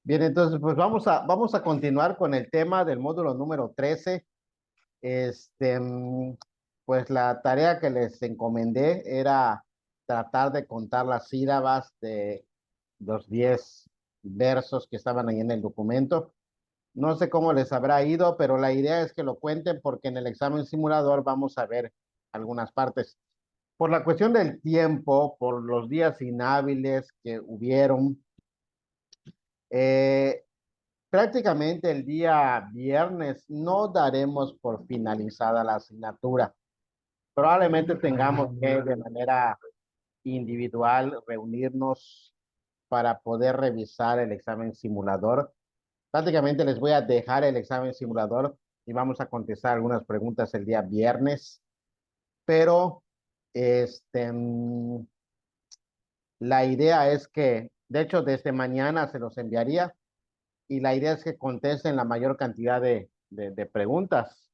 Bien, entonces pues vamos a continuar con el tema del módulo número 13. Este, pues la tarea que les encomendé era tratar de contar las sílabas de los 10 versos que estaban ahí en el documento. No sé cómo les habrá ido, pero la idea es que lo cuenten porque en el examen simulador vamos a ver algunas partes. Por la cuestión del tiempo, por los días inhábiles que hubieron, eh, prácticamente el día viernes no daremos por finalizada la asignatura. Probablemente tengamos que de manera individual reunirnos para poder revisar el examen simulador. Prácticamente les voy a dejar el examen simulador y vamos a contestar algunas preguntas el día viernes, pero este, la idea es que, de hecho, desde mañana se los enviaría y la idea es que contesten la mayor cantidad de preguntas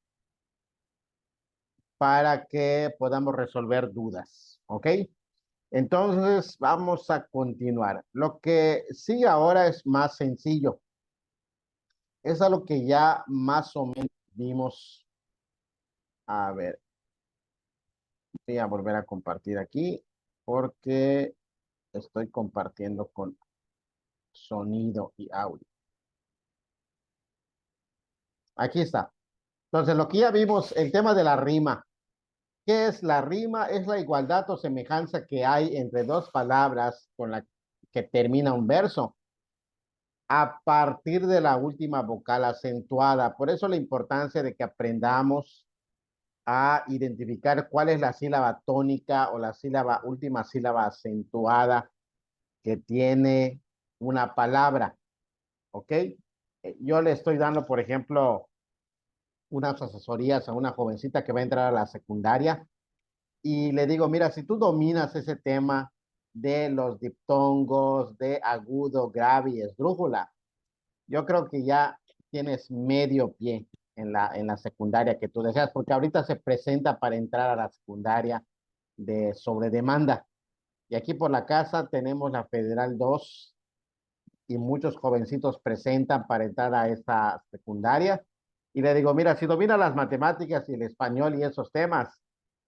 para que podamos resolver dudas, ¿ok? Entonces, vamos a continuar. Lo que sigue ahora es más sencillo. Es algo que ya más o menos vimos. A ver, voy a volver a compartir aquí porque estoy compartiendo con sonido y audio. Aquí está. Entonces, lo que ya vimos, el tema de la rima. ¿Qué es la rima? Es la igualdad o semejanza que hay entre dos palabras con la que termina un verso a partir de la última vocal acentuada. Por eso la importancia de que aprendamos a identificar cuál es la sílaba tónica o la última sílaba acentuada que tiene una palabra, ¿ok? Yo le estoy dando, por ejemplo, unas asesorías a una jovencita que va a entrar a la secundaria y le digo, mira, si tú dominas ese tema de los diptongos, de agudo, grave y esdrújula, yo creo que ya tienes medio pie en la secundaria que tú deseas, porque ahorita se presenta para entrar a la secundaria de sobre demanda. Y aquí por la casa tenemos la Federal 2 y muchos jovencitos presentan para entrar a esta secundaria. Y le digo, mira, si domina las matemáticas y el español y esos temas,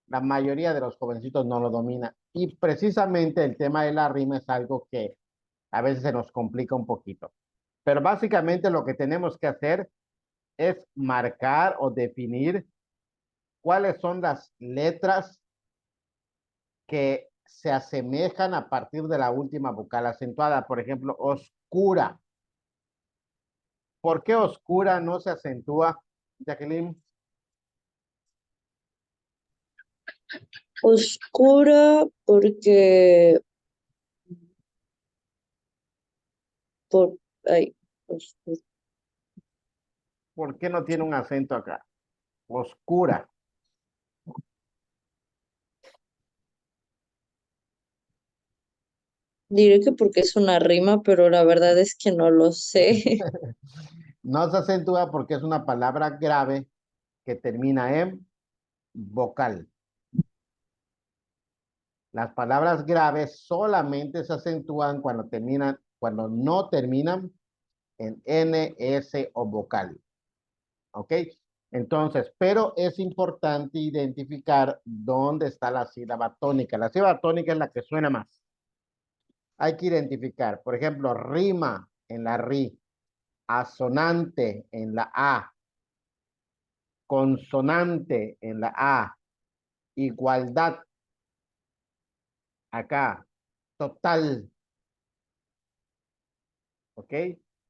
la mayoría de los jovencitos no lo domina. Y precisamente el tema de la rima es algo que a veces se nos complica un poquito. Pero básicamente lo que tenemos que hacer es marcar o definir cuáles son las letras que se asemejan a partir de la última vocal acentuada. Por ejemplo, oscura. ¿Por qué oscura no se acentúa, Jacqueline? Oscura porque por ay, oscura. ¿Por qué no tiene un acento acá? Oscura. Diré que porque es una rima, pero la verdad es que no lo sé. No se acentúa porque es una palabra grave que termina en vocal. Las palabras graves solamente se acentúan cuando terminan, cuando no terminan en N, S o vocal. ¿Ok? Entonces, pero es importante identificar dónde está la sílaba tónica. La sílaba tónica es la que suena más. Hay que identificar, por ejemplo, rima en la ri, asonante en la a, consonante en la a, igualdad acá, total, ¿ok?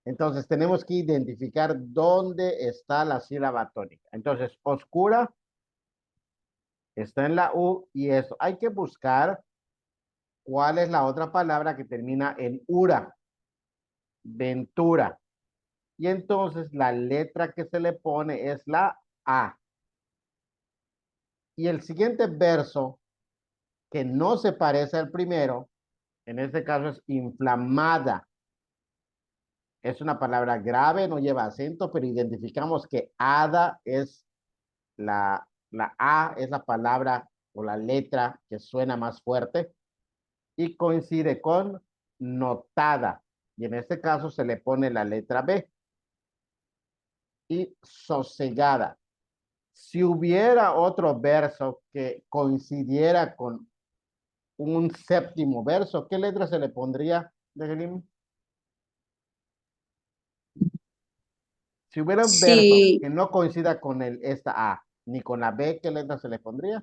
Entonces tenemos que identificar dónde está la sílaba tónica. Entonces, oscura está en la U y eso. Hay que buscar cuál es la otra palabra que termina en ura, ventura. Y entonces la letra que se le pone es la A. Y el siguiente verso, que no se parece al primero, en este caso es inflamada. Es una palabra grave, no lleva acento, pero identificamos que hada es la A, es la palabra o la letra que suena más fuerte y coincide con notada. Y en este caso se le pone la letra B. Y sosegada. Si hubiera otro verso que coincidiera con un séptimo verso, ¿qué letra se le pondría, Degelín? Si hubiera un verso Sí, que no coincida con esta A, ni con la B, ¿qué letra se le pondría?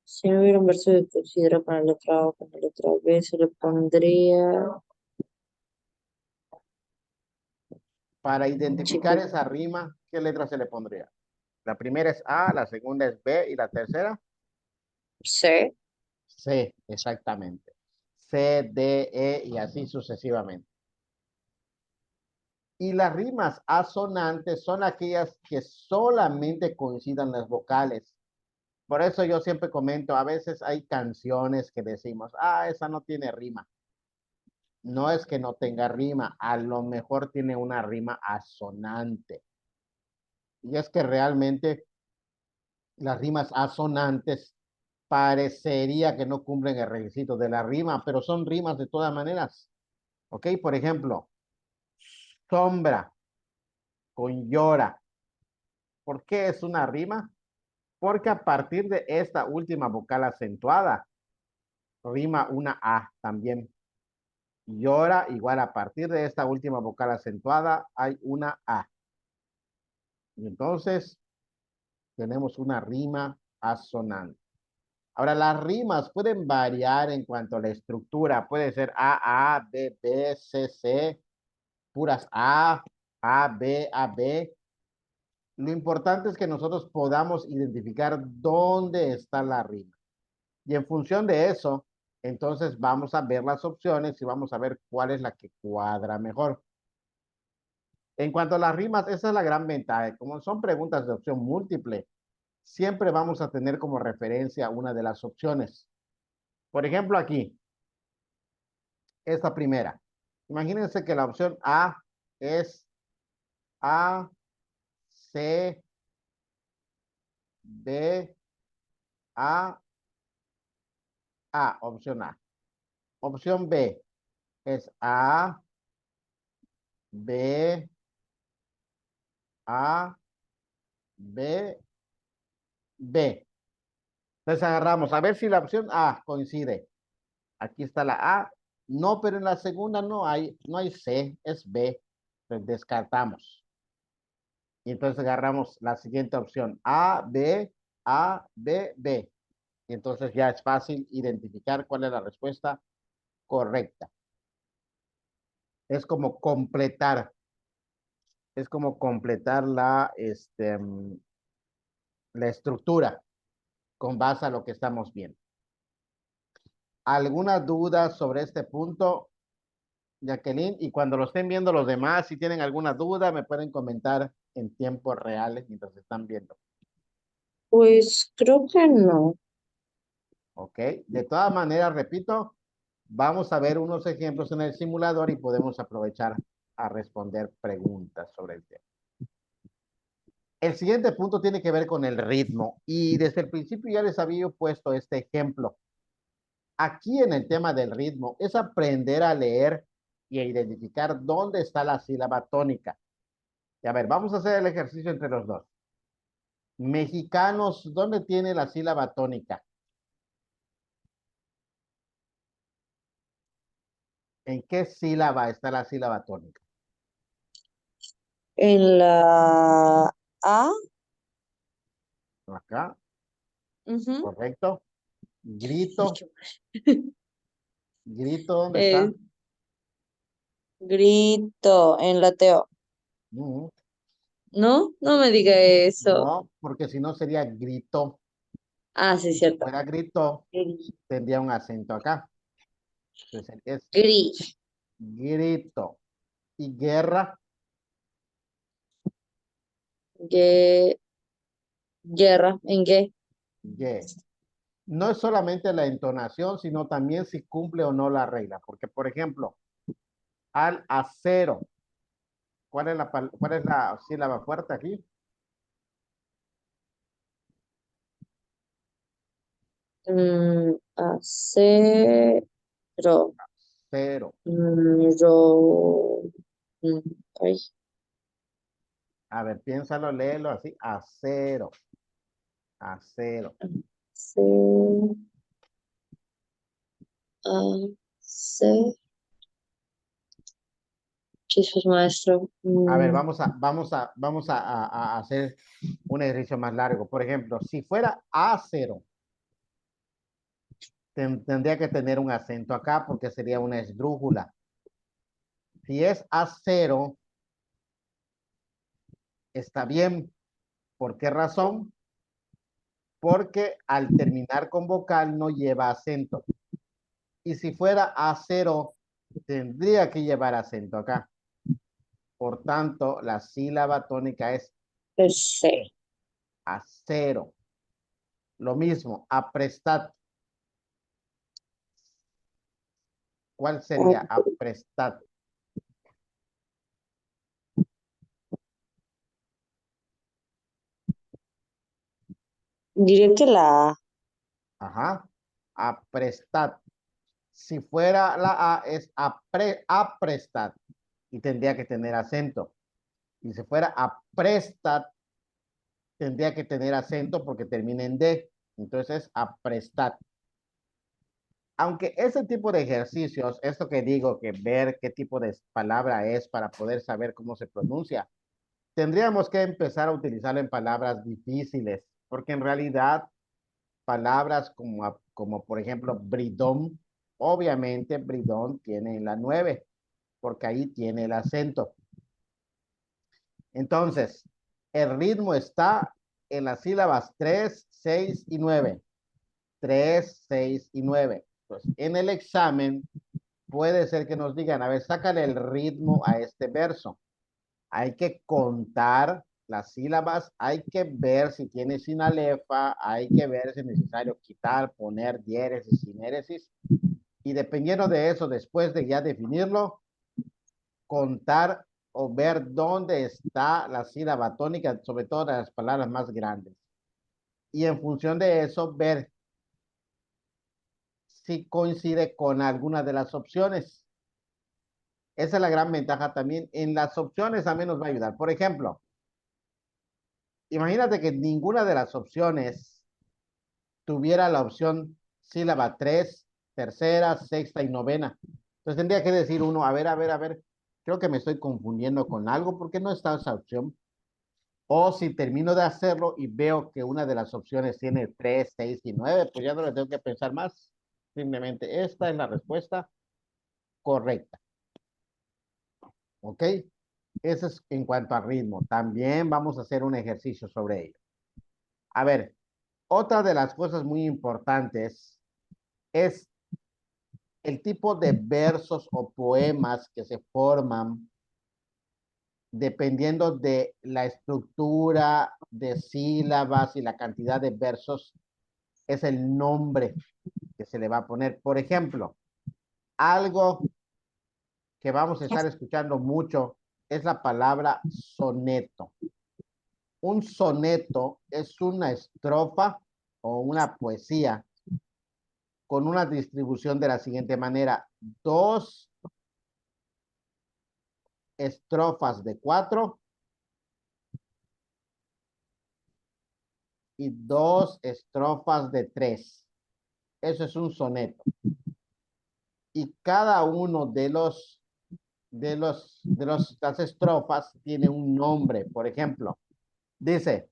si no hubiera un verso que considera con la letra A o con la letra B, se le pondría. Para identificar Chico, esa rima, ¿qué letra se le pondría? La primera es A, la segunda es B y la tercera C. C, exactamente. C, D, E y así sucesivamente. Y las rimas asonantes son aquellas que solamente coincidan las vocales. Por eso yo siempre comento, a veces hay canciones que decimos, esa no tiene rima. No es que no tenga rima, a lo mejor tiene una rima asonante. Y es que realmente las rimas asonantes parecería que no cumplen el requisito de la rima, pero son rimas de todas maneras. ¿Ok? Por ejemplo, sombra con llora. ¿Por qué es una rima? Porque a partir de esta última vocal acentuada, rima una A también. Llora igual a partir de esta última vocal acentuada hay una A. Y entonces tenemos una rima asonante. Ahora, las rimas pueden variar en cuanto a la estructura. Puede ser A, B, B, C, C, puras A, B, A, B. Lo importante es que nosotros podamos identificar dónde está la rima. Y en función de eso, entonces vamos a ver las opciones y vamos a ver cuál es la que cuadra mejor. En cuanto a las rimas, esa es la gran ventaja. Como son preguntas de opción múltiple, siempre vamos a tener como referencia una de las opciones. Por ejemplo, aquí, esta primera. Imagínense que la opción A es A, C, B, A, A, opción A. Opción B es A, B, A, B, B. Entonces agarramos a ver si la opción A coincide. Aquí está la A. No, pero en la segunda no hay C, es B. Entonces descartamos. Y entonces agarramos la siguiente opción. A, B, A, B, B. Y entonces ya es fácil identificar cuál es la respuesta correcta. Es como completar, es como completar la estructura con base a lo que estamos viendo. ¿Alguna duda sobre este punto, Jacqueline? Y cuando lo estén viendo los demás, si tienen alguna duda, me pueden comentar en tiempos reales mientras están viendo. pues creo que no. ¿Ok? De todas maneras, repito, vamos a ver unos ejemplos en el simulador y podemos aprovechar a responder preguntas sobre el tema. El siguiente punto tiene que ver con el ritmo y desde el principio ya les había puesto este ejemplo. Aquí en el tema del ritmo es aprender a leer y a identificar dónde está la sílaba tónica. Y a ver, vamos a hacer el ejercicio entre los dos. Mexicanos, ¿dónde tiene la sílaba tónica? ¿En qué sílaba está la sílaba tónica? En la A, Acá, ujú, correcto. Grito, grito, ¿dónde está? eh, grito, en la Teo. No, No, no me diga eso. no, porque si no sería grito. Ah, sí, Si cierto. fuera grito, Gri, tendría un acento acá. Entonces es gri, grito. Y guerra, gue- guerra, en qué. ye. No es solamente la entonación, sino también si cumple o no la regla. Porque, por ejemplo, al acero, ¿cuál es la sílaba fuerte aquí? Acero. Cero. Ro, mm, ay, A ver, piénsalo, léelo así. Acero. Acero. C, A, C, Jesús maestro. A ver, vamos a hacer un ejercicio más largo. Por ejemplo, si fuera acero, tendría que tener un acento acá porque sería una esdrújula. Si es acero, está bien. ¿Por qué razón? Porque al terminar con vocal no lleva acento. Y si fuera acero, tendría que llevar acento acá. Por tanto, la sílaba tónica es C, acero. Lo mismo, aprestat. ¿Cuál sería aprestat? diré que la A. Ajá. Aprestat. Si fuera la A, es aprestat. Y tendría que tener acento. Y si fuera aprestat, tendría que tener acento porque termina en D. Entonces es aprestat. Aunque ese tipo de ejercicios, esto que digo, que ver qué tipo de palabra es para poder saber cómo se pronuncia, tendríamos que empezar a utilizarlo en palabras difíciles, porque en realidad palabras como por ejemplo bridón, obviamente bridón tiene la 9 porque ahí tiene el acento. Entonces, el ritmo está en las sílabas 3, 6 y 9. 3, 6 y 9. Pues en el examen puede ser que nos digan, a ver, sácale el ritmo a este verso. Hay que contar las sílabas, hay que ver si tiene sinalefa, hay que ver si es necesario quitar, poner diéresis, sinéresis. Y dependiendo de eso, después de ya definirlo, contar o ver dónde está la sílaba tónica, sobre todo las palabras más grandes. Y en función de eso, ver si coincide con alguna de las opciones. Esa es la gran ventaja también. En las opciones a mí nos va a ayudar. Por ejemplo, imagínate que ninguna de las opciones tuviera la opción sílaba 3, tercera, sexta y novena. Entonces tendría que decir uno, a ver, creo que me estoy confundiendo con algo porque no está esa opción. O si termino de hacerlo y veo que una de las opciones tiene 3, 6 y 9, pues ya no le tengo que pensar más. Simplemente esta es la respuesta correcta. ¿Ok? Eso es en cuanto a ritmo. También vamos a hacer un ejercicio sobre ello. A ver, otra de las cosas muy importantes es el tipo de versos o poemas que se forman dependiendo de la estructura de sílabas y la cantidad de versos, es el nombre que se le va a poner. Por ejemplo, algo que vamos a estar escuchando mucho es la palabra soneto. Un soneto es una estrofa o una poesía con una distribución de la siguiente manera: dos estrofas de 4 y dos estrofas de 3. Eso es un soneto. Y cada uno de las estrofas tiene un nombre. Por ejemplo, dice,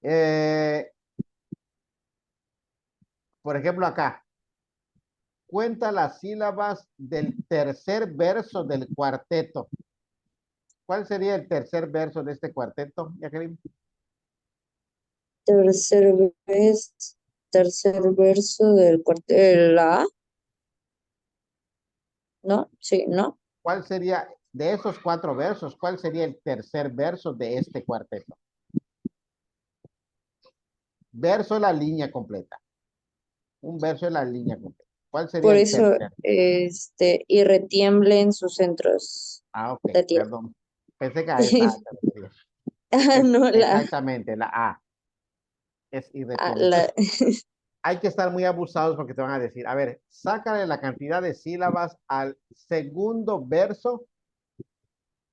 eh, por ejemplo acá, cuenta las sílabas del tercer verso del cuarteto. ¿Cuál sería el tercer verso de este cuarteto, Jacqueline? Tercer vez, tercer verso del cuartel, la A, ¿no? Sí, ¿no? ¿Cuál sería, de esos 4 versos, cuál sería el tercer verso de este cuarteto? Verso es la línea completa. Un verso es la línea completa. ¿Cuál sería Por el eso, tercer? y retiemble en sus centros Ah, ok, la tierra. perdón. Pensé que a esa te referías. Ah, no, la, Exactamente, la A. Es ah, irretiemble. la, Entonces, hay que estar muy abusados porque te van a decir, a ver, sácale la cantidad de sílabas al segundo verso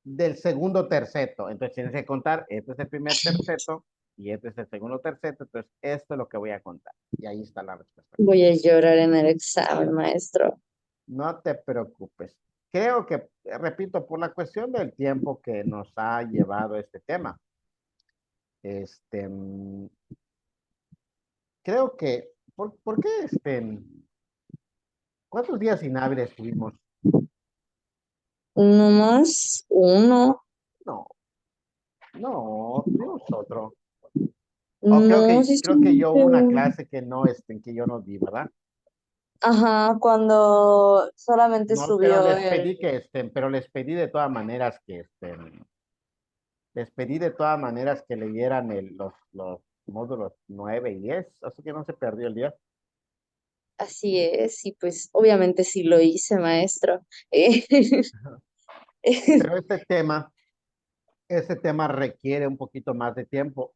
del segundo terceto. Entonces tienes que contar, este es el primer terceto y este es el segundo terceto. Entonces esto es lo que voy a contar. Y ahí está la respuesta. Voy a llorar en el examen, maestro. No te preocupes. Creo que, repito, por la cuestión del tiempo que nos ha llevado este tema, este, creo que, ¿por qué cuántos días inhábiles tuvimos? Uno más, uno. No, no, tuvimos otro. O No, sí creo que yo hubo solamente una uno. clase que yo no di, ¿verdad? Ajá, cuando solamente No, pero subió les el... pedí pero les pedí de todas maneras les pedí de todas maneras que leyeran los módulos 9 y 10, así que no se perdió el día. Así es, y pues obviamente sí lo hice, maestro. Pero este tema requiere un poquito más de tiempo.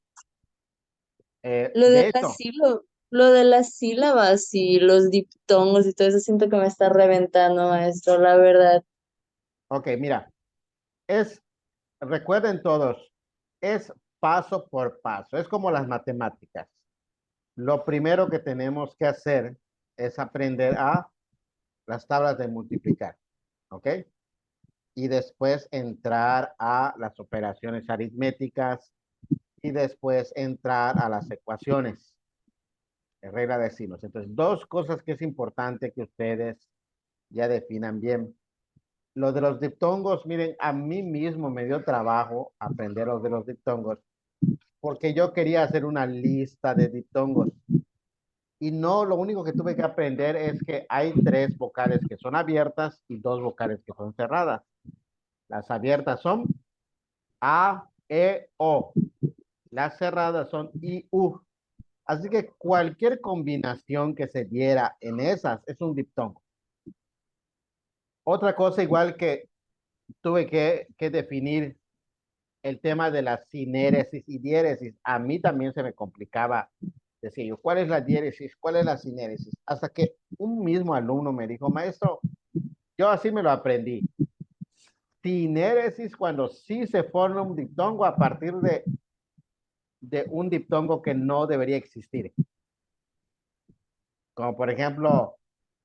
Lo de De las hecho, lo de las sílabas y los diptongos y todo eso siento que me está reventando, maestro, la verdad. ok, mira, es, recuerden todos, es paso por paso, es como las matemáticas. Lo primero que tenemos que hacer es aprender a las tablas de multiplicar, ¿ok? Y después entrar a las operaciones aritméticas y después entrar a las ecuaciones, regla de signos. Entonces, dos cosas que es importante que ustedes ya definan bien. Lo de los diptongos, miren, a mí mismo me dio trabajo aprender los de los diptongos porque yo quería hacer una lista de diptongos. Y no, lo único que tuve que aprender es que hay tres vocales que son abiertas y dos vocales que son cerradas. Las abiertas son A, E, O. Las cerradas son I, U. Así que cualquier combinación que se diera en esas es un diptongo. Otra cosa igual que tuve que definir el tema de la sinéresis y diéresis. A mí también se me complicaba decir yo, ¿cuál es la diéresis? ¿Cuál es la sinéresis? Hasta que un mismo alumno me dijo, maestro, yo así me lo aprendí. Sinéresis cuando sí se forma un diptongo a partir de un diptongo que no debería existir. Como por ejemplo,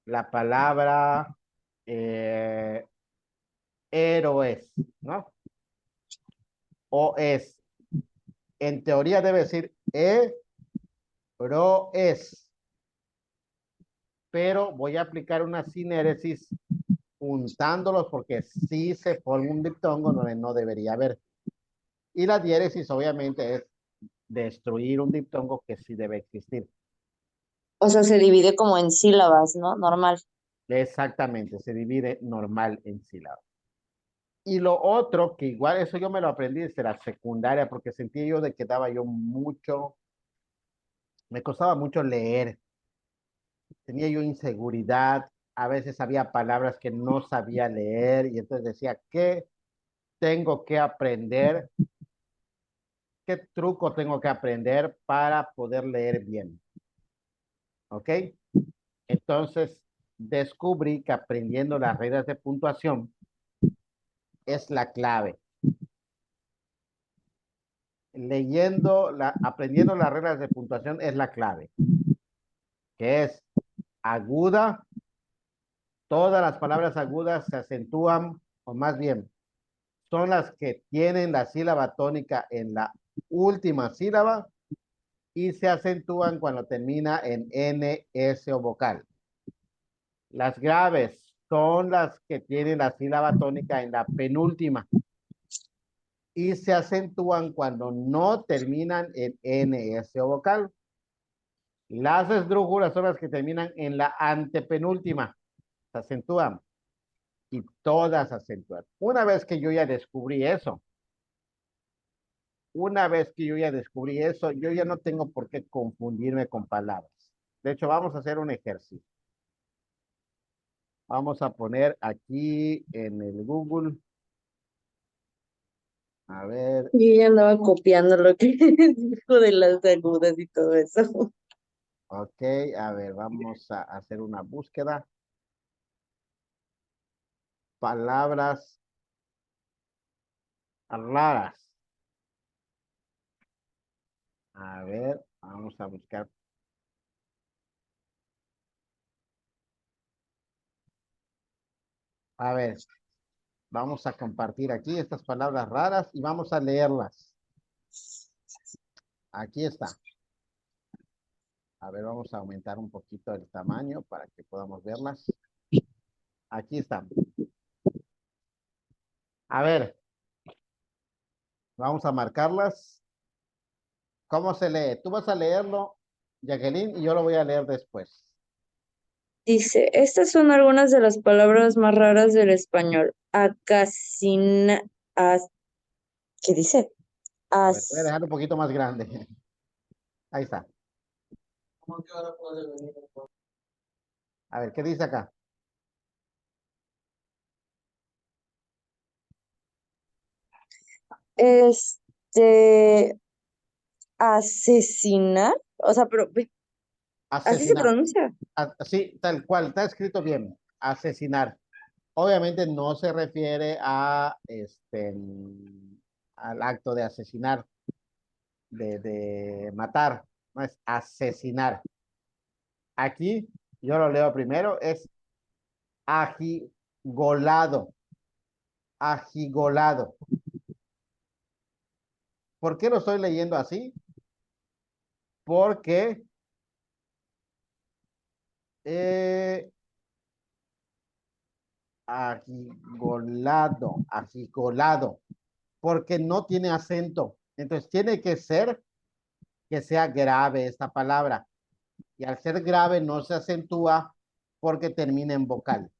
la palabra eh, héroes, ¿no? O es, en teoría debe decir héroes, pero voy a aplicar una sinéresis juntándolos porque sí se forma un diptongo donde no debería haber. Y la diéresis obviamente es destruir un diptongo que sí debe existir. O sea, se divide como en sílabas, ¿no? Normal. Exactamente, se divide normal en sílabas. Y lo otro, que igual eso yo me lo aprendí desde la secundaria, porque sentía yo de que daba yo mucho, me costaba mucho leer, tenía yo inseguridad, a veces había palabras que no sabía leer y entonces decía, ¿qué tengo que aprender? ¿Qué truco tengo que aprender para poder leer bien? ¿Ok? Entonces descubrí que aprendiendo las reglas de puntuación es la clave. Aprendiendo las reglas de puntuación es la clave, que es aguda, todas las palabras agudas se acentúan, o más bien, son las que tienen la sílaba tónica en la última sílaba y se acentúan cuando termina en N, S o vocal. Las graves son las que tienen la sílaba tónica en la penúltima y se acentúan cuando no terminan en N, S o vocal. Las esdrújulas son las que terminan en la antepenúltima, se acentúan y todas acentúan. Una vez que yo ya descubrí eso, yo ya no tengo por qué confundirme con palabras. De hecho, vamos a hacer un ejercicio. Vamos a poner aquí en el Google, a ver, Yo ya andaba copiando lo que dijo de las agudas y todo eso. Ok, a ver, vamos a hacer una búsqueda. Palabras raras. A ver, vamos a buscar. A ver, vamos a compartir aquí estas palabras raras y vamos a leerlas. Aquí está. A ver, vamos a aumentar un poquito el tamaño para que podamos verlas. Aquí están. A ver, vamos a marcarlas. ¿Cómo se lee? Tú vas a leerlo, Jacqueline, y yo lo voy a leer después. Dice, estas son algunas de las palabras más raras del español. Acasina, ¿qué dice? A ver, voy a As, dejarlo un poquito más grande. Ahí está. A ver, ¿qué dice acá? este, asesinar, o sea, pero así se Asesinar. pronuncia. Así, tal cual, está escrito bien. Asesinar. Obviamente no se refiere a al acto de asesinar, de matar, no es asesinar. Aquí, yo lo leo primero, es agigolado, agigolado. ¿Por qué lo estoy leyendo así? Porque eh, agigolado, agigolado, porque no tiene acento. Entonces tiene que ser que sea grave esta palabra. Y al ser grave no se acentúa porque termina en vocal.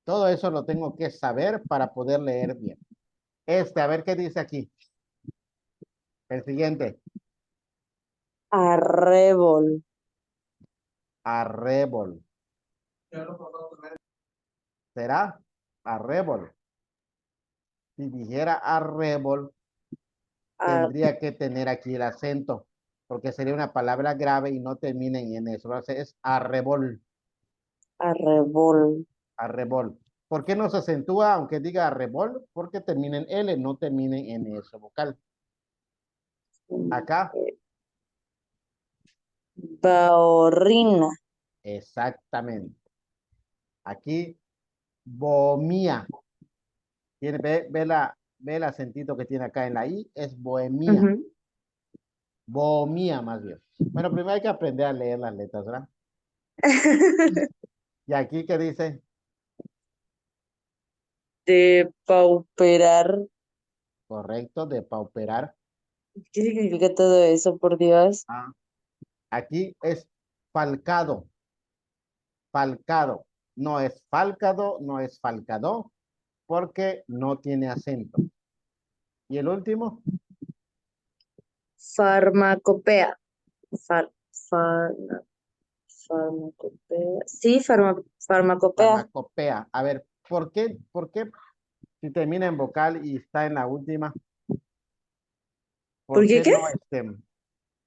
Todo eso lo tengo que saber para poder leer bien. A ver qué dice aquí. El siguiente, Arrebol. arrebol. ¿Será? Arrebol. Si dijera arrebol, Ar- tendría que tener aquí el acento, porque sería una palabra grave y no termina en eso. Es arrebol, arrebol. arrebol. ¿Por qué no se acentúa aunque diga arrebol? Porque termina en L, no termina en eso vocal. Acá, Baorrina. exactamente. Aquí, bomía. Ve el acentito que tiene acá en la I, es bohemia. Ujú. Bohemia más bien. Bueno, primero hay que aprender a leer las letras, ¿verdad? Y aquí que dice, Depauperar. correcto, de pauperar. ¿Qué significa todo eso, por Dios? Ah, aquí es falcado, falcado. No es falcado, no es falcado, porque no tiene acento. Y el último, Farmacopea. Far, farma- farmacopea. Sí, farmacopea. farmacopea. A ver, ¿por qué si termina en vocal y está en la última? ¿Por ¿Por qué qué qué? no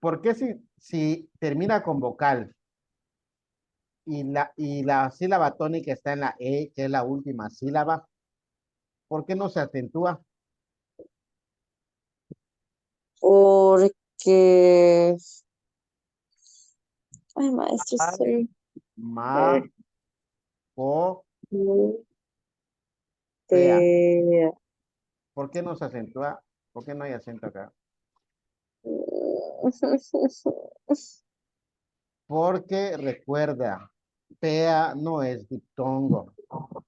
¿Por qué si termina con vocal y la sílaba tónica está en la E, que es la última sílaba, ¿por qué no se acentúa? Porque. Ay, maestro, soy. Ma, co, pea. Este, ¿Por qué no se acentúa? ¿Por qué no hay acento acá? Porque recuerda, pea no es diptongo,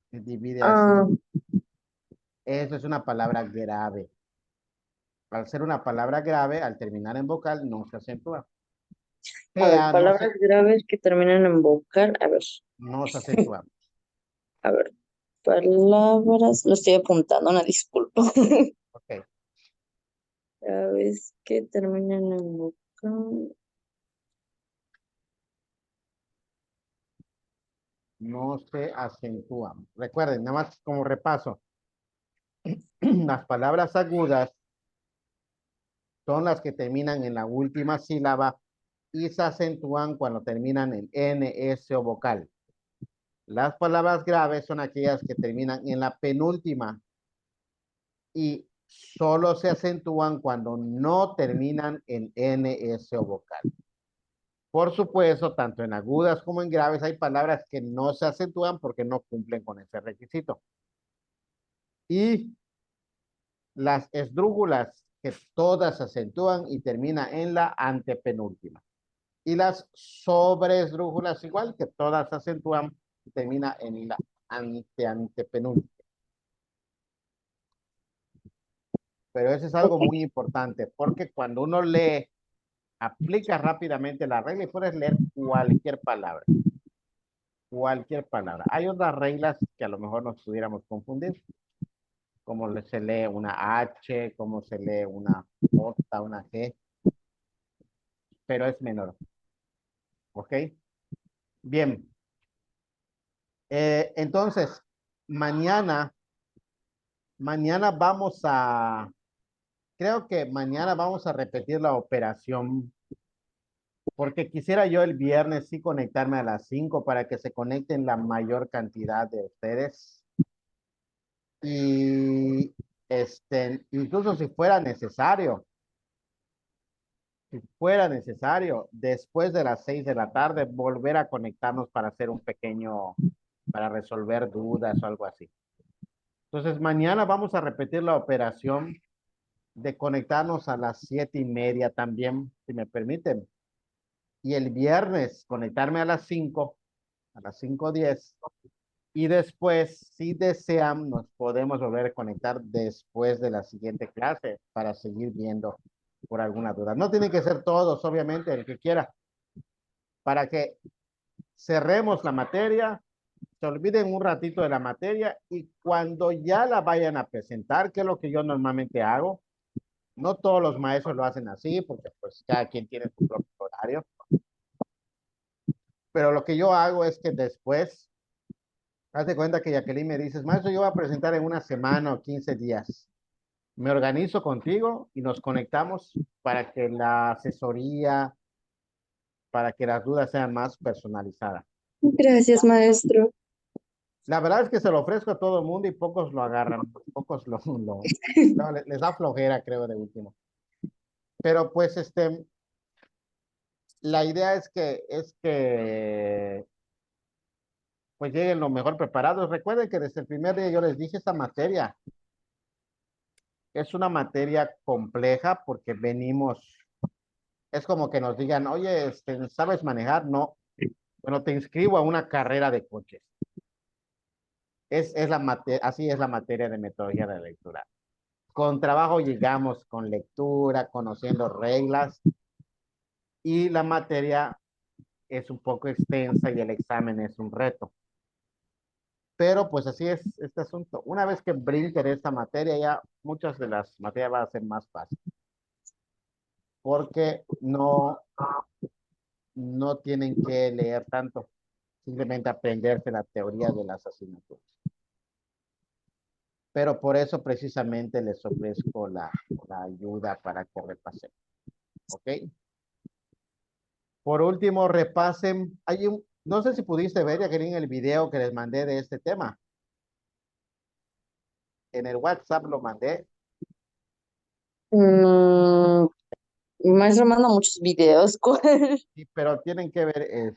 se divide Ah, así. Eso es una palabra grave. Al ser una palabra grave, al terminar en vocal, no se acentúa. a ver, Pea palabras graves que terminan en vocal. no se acentúa. A ver, palabras. Lo estoy apuntando, una disculpa. Ok, Graves que terminan en vocal. no se acentúa. Recuerden, nada más como repaso, las palabras agudas son las que terminan en la última sílaba y se acentúan cuando terminan en N, S o vocal. Las palabras graves son aquellas que terminan en la penúltima y solo se acentúan cuando no terminan en N, S o vocal. Por supuesto, tanto en agudas como en graves hay palabras que no se acentúan porque no cumplen con ese requisito. Y las esdrújulas, que todas se acentúan y termina en la antepenúltima. Y las sobresdrújulas, igual que todas se acentúan y termina en la antepenúltima. Pero eso es algo muy importante, porque cuando uno lee, aplica rápidamente la regla y puedes leer cualquier palabra. Cualquier palabra. Hay otras reglas que a lo mejor nos pudiéramos confundir, como se lee una H, como se lee una J, una G, pero es menor. ¿Ok? Bien. Entonces, mañana, creo que mañana vamos a repetir la operación, porque quisiera yo el viernes sí conectarme a las 5 para que se conecten la mayor cantidad de ustedes. Y incluso si fuera necesario, después de las 6 de la tarde, volver a conectarnos para hacer para resolver dudas o algo así. Entonces, mañana vamos a repetir la operación de conectarnos a las 7:30 también, si me permiten. Y el viernes conectarme a las 5, a las 5:10. Y después, si desean, nos podemos volver a conectar después de la siguiente clase para seguir viendo por alguna duda. No tienen que ser todos, obviamente, el que quiera, para que cerremos la materia, se olviden un ratito de la materia y cuando ya la vayan a presentar, que es lo que yo normalmente hago, no todos los maestros lo hacen así, porque pues cada quien tiene su propio horario, pero lo que yo hago es que después, hazte cuenta que Jacqueline me dices, maestro, yo voy a presentar en una semana o 15 días. Me organizo contigo y nos conectamos para que la asesoría, para que las dudas sean más personalizadas. Gracias, maestro. La verdad es que se lo ofrezco a todo el mundo y pocos lo agarran, pocos no, les da flojera, creo, de último. Pero pues la idea es que pues lleguen lo mejor preparados. Recuerden que desde el primer día yo les dije, esta materia es una materia compleja porque es como que nos digan, oye, ¿sabes manejar? No. Bueno, te inscribo a una carrera de coches. Así es la materia de metodología de lectura. Con trabajo llegamos con lectura, conociendo reglas, y la materia es un poco extensa y el examen es un reto. Pero pues así es este asunto. Una vez que brinquen esta materia, ya muchas de las materias van a ser más fáciles, porque no tienen que leer tanto, simplemente aprenderse la teoría de las asignaturas. Pero por eso precisamente les ofrezco la ayuda para que repasen. ¿Ok? Por último, repasen. No sé si pudiste ver, Jacqueline, el video que les mandé de este tema. En el WhatsApp lo mandé. Mm, mi maestro manda muchos videos. Sí, pero tienen que ver,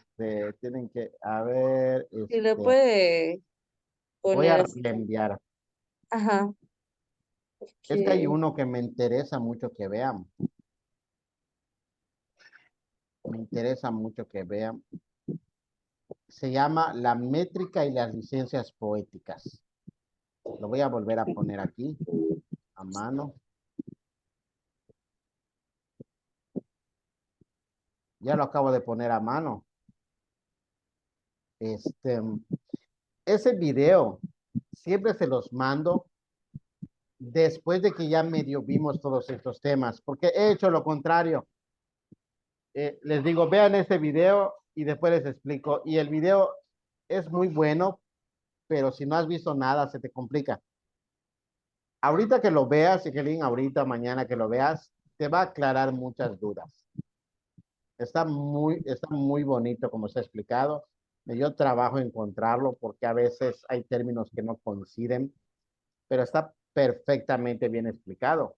a ver, Si le puede voy poner a así. reenviar. Ajá. Es que hay Que... uno que me interesa mucho que vean. Me interesa mucho que vean. Se llama La métrica y las licencias poéticas. Lo voy a volver a poner aquí, a mano. Ya lo acabo de poner a mano. Este, ese video siempre se los mando después de que ya medio vimos todos estos temas, porque he hecho lo contrario. Les digo, vean este video y después les explico. Y el video es muy bueno, pero si no has visto nada, se te complica. Ahorita que lo veas, Evelyn, ahorita, mañana que lo veas, te va a aclarar muchas dudas. Está muy bonito como se ha explicado. Yo trabajo en encontrarlo porque a veces hay términos que no coinciden, pero está perfectamente bien explicado,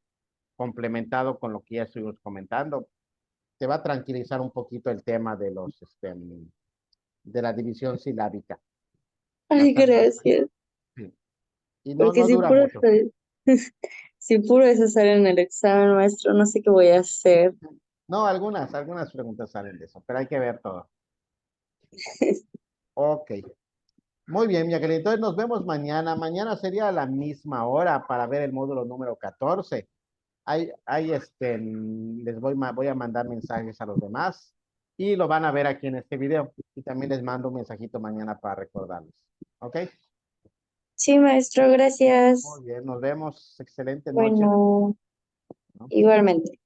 complementado con lo que ya estuvimos comentando. Te va a tranquilizar un poquito el tema de de la división silábica. Ay, Bastante. gracias. Sí. Y Porque no si dura puro, mucho. si puro eso sale en el examen, maestro, no sé qué voy a hacer. No, algunas preguntas salen de eso, pero hay que ver todo. Ok. Muy bien, Miguel. Entonces nos vemos mañana. Mañana sería a la misma hora para ver el módulo número 14. Voy a mandar mensajes a los demás y lo van a ver aquí en este video. Y también les mando un mensajito mañana para recordarles. ¿Ok? Sí, maestro, gracias. Muy bien, nos vemos. Excelente noche. Bueno, ¿No? igualmente.